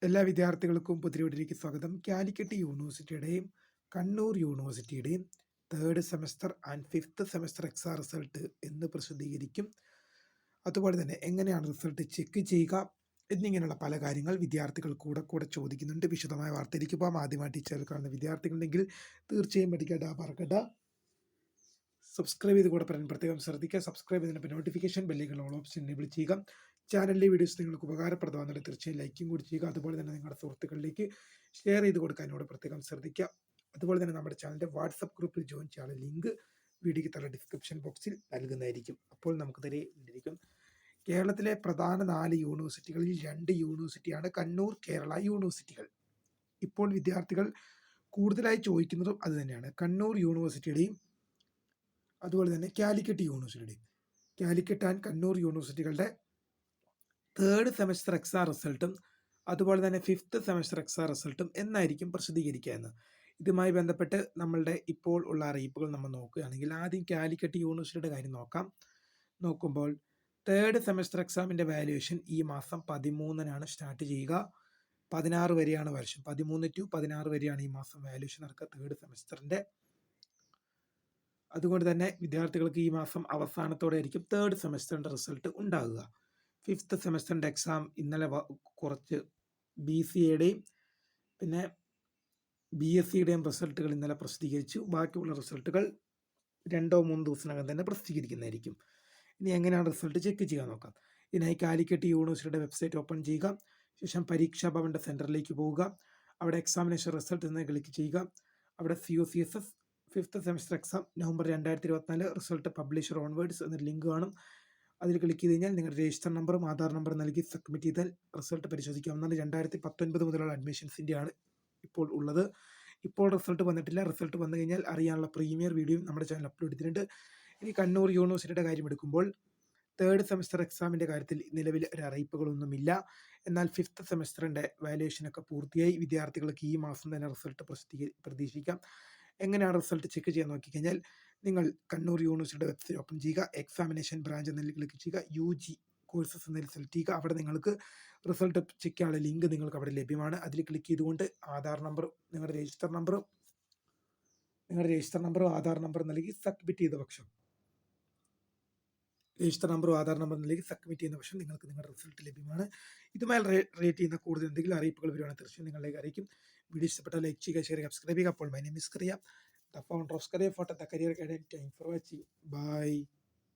എല്ലാ വിദ്യാർത്ഥികൾക്കും പുതിയൊരിലേക്ക് സ്വാഗതം. കാലിക്കറ്റ് യൂണിവേഴ്സിറ്റിയുടെയും കണ്ണൂർ യൂണിവേഴ്സിറ്റിയുടെയും third semester and fifth semester exam result എന്ന് പ്രസിദ്ധീകരിക്കും. അതുപോലെ തന്നെ എങ്ങനെയാണ് റിസൾട്ട് ചെക്ക് ചെയ്യുക എന്നിങ്ങനെയുള്ള പല കാര്യങ്ങൾ വിദ്യാർത്ഥികൾ കൂടെ ചോദിക്കുന്നുണ്ട്. വിശദമായ വാർത്തയിലേക്ക് പോകാം. ആദ്യമായിട്ട് ഈ ചാനൽ കാണുന്ന വിദ്യാർത്ഥികളുണ്ടെങ്കിൽ തീർച്ചയായും പഠിക്കട്ട പറക്കട്ട സബ്സ്ക്രൈബ് ചെയ്ത് കൂടെ പറയാൻ പ്രത്യേകം ശ്രദ്ധിക്കുക. സബ്സ്ക്രൈബ് ചെയ്തതിന് നോട്ടിഫിക്കേഷൻ ബെല്ലുകൾ ഓൾ ഓപ്ഷൻ എനേബിൾ ചെയ്യുക. ചാനലിലെ വീഡിയോസ് നിങ്ങൾക്ക് ഉപകാരപ്രദമാകുന്നത് തീർച്ചയായും ലൈക്കും കൂടി ചെയ്യുക. അതുപോലെ തന്നെ നിങ്ങളുടെ സുഹൃത്തുക്കളിലേക്ക് ഷെയർ ചെയ്ത് കൊടുക്കാനോട് പ്രത്യേകം ശ്രദ്ധിക്കുക. അതുപോലെ തന്നെ നമ്മുടെ ചാനലിൻ്റെ വാട്സപ്പ് ഗ്രൂപ്പിൽ ജോയിൻ ചെയ്യാനുള്ള ലിങ്ക് വീഡിയോയ്ക്ക് തല ഡിസ്ക്രിപ്ഷൻ ബോക്സിൽ നൽകുന്നതായിരിക്കും. അപ്പോൾ നമുക്ക് തരേണ്ടിരിക്കും. കേരളത്തിലെ പ്രധാന 4 യൂണിവേഴ്സിറ്റികളിൽ 2 യൂണിവേഴ്സിറ്റിയാണ് കണ്ണൂർ കേരള യൂണിവേഴ്സിറ്റികൾ. ഇപ്പോൾ വിദ്യാർത്ഥികൾ കൂടുതലായി ചോദിക്കുന്നതും അത് തന്നെയാണ്. കണ്ണൂർ യൂണിവേഴ്സിറ്റിയുടെയും അതുപോലെ തന്നെ കാലിക്കറ്റ് യൂണിവേഴ്സിറ്റിയുടെയും കാലിക്കറ്റ് ആൻഡ് കണ്ണൂർ യൂണിവേഴ്സിറ്റികളുടെ തേർഡ് സെമസ്റ്റർ എക്സാം റിസൾട്ടും അതുപോലെ തന്നെ ഫിഫ്ത്ത് സെമസ്റ്റർ എക്സാം റിസൾട്ടും എന്നായിരിക്കും പ്രസിദ്ധീകരിക്കുക എന്ന്. ഇതുമായി ബന്ധപ്പെട്ട് നമ്മളുടെ ഇപ്പോൾ ഉള്ള അറിയിപ്പുകൾ നമ്മൾ നോക്കുകയാണെങ്കിൽ ആദ്യം കാലിക്കറ്റ് യൂണിവേഴ്സിറ്റിയുടെ കാര്യം നോക്കുമ്പോൾ തേർഡ് സെമസ്റ്റർ എക്സാമിൻ്റെ വാല്യുവേഷൻ ഈ മാസം 13-നാണ് സ്റ്റാർട്ട് ചെയ്യുക. 16 വരെയാണ് വർഷം. 13 to 16 വരെയാണ് ഈ മാസം വാല്യുവേഷൻ നടക്കുക തേർഡ് സെമസ്റ്ററിൻ്റെ. അതുകൊണ്ട് തന്നെ വിദ്യാർത്ഥികൾക്ക് ഈ മാസം അവസാനത്തോടെ ആയിരിക്കും തേർഡ് സെമസ്റ്ററിൻ്റെ റിസൾട്ട് ഉണ്ടാകുക. ഫിഫ്ത്ത് സെമസ്റ്ററിൻ്റെ എക്സാം ഇന്നലെ കുറച്ച് BCAയുടെയും പിന്നെ BSCയുടെയും റിസൾട്ടുകൾ ഇന്നലെ പ്രസിദ്ധീകരിച്ചു. ബാക്കിയുള്ള റിസൾട്ടുകൾ 2-3 ദിവസത്തിനകം തന്നെ പ്രസിദ്ധീകരിക്കുന്നതായിരിക്കും. ഇനി എങ്ങനെയാണ് റിസൾട്ട് ചെക്ക് ചെയ്യാൻ നോക്കാം. ഇതിനായി കാലിക്കറ്റ് യൂണിവേഴ്സിറ്റിയുടെ വെബ്സൈറ്റ് ഓപ്പൺ ചെയ്യുക. ശേഷം പരീക്ഷാ ഭവൻ്റെ സെൻറ്ററിലേക്ക് പോവുക. അവിടെ എക്സാമിനേഷൻ റിസൾട്ട് എന്ന് ക്ലിക്ക് ചെയ്യുക. അവിടെ COCSS fifth semester exam November 2024 result publisher onwards എന്നൊരു ലിങ്ക് കാണും. അതിൽ ക്ലിക്ക് ചെയ്ത് കഴിഞ്ഞാൽ നിങ്ങളുടെ രജിസ്റ്റർ നമ്പറും ആധാർ നമ്പറും നൽകി സബ്മിറ്റ് ചെയ്താൽ റിസൾട്ട് പരിശോധിക്കാവുന്നതാണ്. 2019 മുതലുള്ള അഡ്മിഷൻസിൻ്റെയാണ് ഇപ്പോൾ ഉള്ളത്. ഇപ്പോൾ റിസൾട്ട് വന്നിട്ടില്ല. റിസൾട്ട് വന്നു കഴിഞ്ഞാൽ അറിയാനുള്ള പ്രീമിയർ വീഡിയോയും നമ്മുടെ ചാനൽ അപ്ലോഡ് ചെയ്തിട്ടുണ്ട്. ഇനി കണ്ണൂർ യൂണിവേഴ്സിറ്റിയുടെ കാര്യം എടുക്കുമ്പോൾ തേർഡ് സെമസ്റ്റർ എക്സാമിൻ്റെ കാര്യത്തിൽ നിലവിൽ ഒരു അറിയിപ്പുകളൊന്നുമില്ല. എന്നാൽ ഫിഫ്ത്ത് സെമസ്റ്ററിൻ്റെ വാല്യുവേഷനൊക്കെ പൂർത്തിയായി. വിദ്യാർത്ഥികൾക്ക് ഈ മാസം തന്നെ റിസൾട്ട് പ്രതീക്ഷിക്കാം. എങ്ങനെയാണ് റിസൾട്ട് ചെക്ക് ചെയ്യാൻ നോക്കിക്കഴിഞ്ഞാൽ നിങ്ങൾ കണ്ണൂർ യൂണിവേഴ്സിറ്റിയുടെ വെബ്സൈറ്റ് ഓപ്പൺ ചെയ്യുക. എക്സാമിനേഷൻ ബ്രാഞ്ച് എന്നതിൽ ക്ലിക്ക് ചെയ്യുക. UG കോഴ്സസ് എന്നതിൽ സെലക്ട് ചെയ്യുക. അവിടെ നിങ്ങൾക്ക് റിസൾട്ട് ചെക്ക് ചെയ്യാനുള്ള ലിങ്ക് നിങ്ങൾക്ക് അവിടെ ലഭ്യമാണ്. അതിൽ ക്ലിക്ക് ചെയ്തുകൊണ്ട് ആധാർ നമ്പറും നിങ്ങളുടെ രജിസ്റ്റർ നമ്പറും ആധാർ നമ്പറും നൽകി സബ്മിറ്റ് ചെയ്ത പക്ഷം നിങ്ങൾക്ക് നിങ്ങളുടെ റിസൾട്ട് ലഭ്യമാണ്. ഇതുമായി റേറ്റ് ചെയ്യുന്ന കൂടുതൽ എന്തെങ്കിലും അറിയിപ്പുകൾ വരുവാണെങ്കിൽ തീർച്ചയായും നിങ്ങളിലേക്ക് അറിയിക്കും. വീഡിയോ ഇഷ്ടപ്പെട്ടാൽ ലൈക്ക് ചെയ്യുക, ഷെയർ ചെയ്യുക, സബ്സ്ക്രൈബ് ചെയ്യുക. അപ്പോൾ my name is Kariya, the founder of Kariya photo the career guidance. Thank for watching. By.